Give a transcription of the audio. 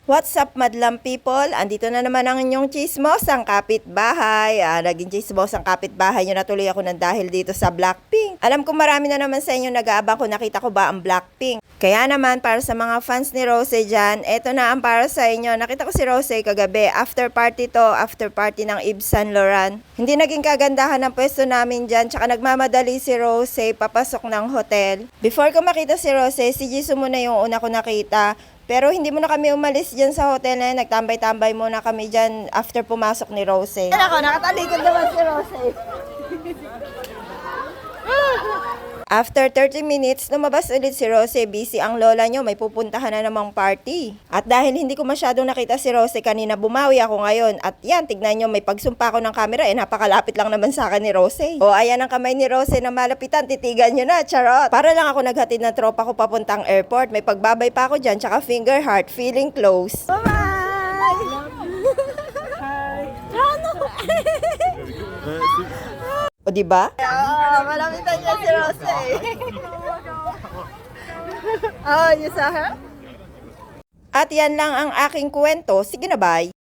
What's up, madlang people? Andito na naman ang inyong chismosang kapitbahay. Naging chismosang kapitbahay nyo na tuloy ako ng dahil dito sa Blackpink. Alam ko marami na naman sa inyo nag-aabang kung nakita ko ba ang Blackpink. Kaya naman, para sa mga fans ni Rose dyan, eto na ang para sa inyo. Nakita ko si Rose kagabi. After party to, after party ng Yves Saint Laurent. Hindi naging kagandahan ng pwesto namin dyan. Tsaka nagmamadali si Rose papasok ng hotel. Before ko makita si Rose, si Jisoo muna yung una ko nakita. Pero hindi muna kami umalis dyan sa hotel na yun. Nagtambay-tambay muna kami dyan after pumasok ni Rose. Ayan ako, nakatalikod naman si Rose. After 30 minutes, lumabas ulit si Rose. Busy ang lola nyo, may pupuntahan na namang party. At dahil hindi ko masyadong nakita si Rose kanina, bumawi ako ngayon. At yan, tignan nyo, may pagsumpa ko ng camera. Napakalapit lang naman sa akin ni Rose. O ayan ang kamay ni Rose na malapitan, titigan nyo na, charot. Para lang ako naghatid ng tropa ko papuntang airport. May pagbabay pa ako dyan, tsaka finger heart, feeling close. Bye-bye! Hi! O diba? Malapitan niya si Rose. Oh, you saw her? At yan lang ang aking kwento. Sige na, bye.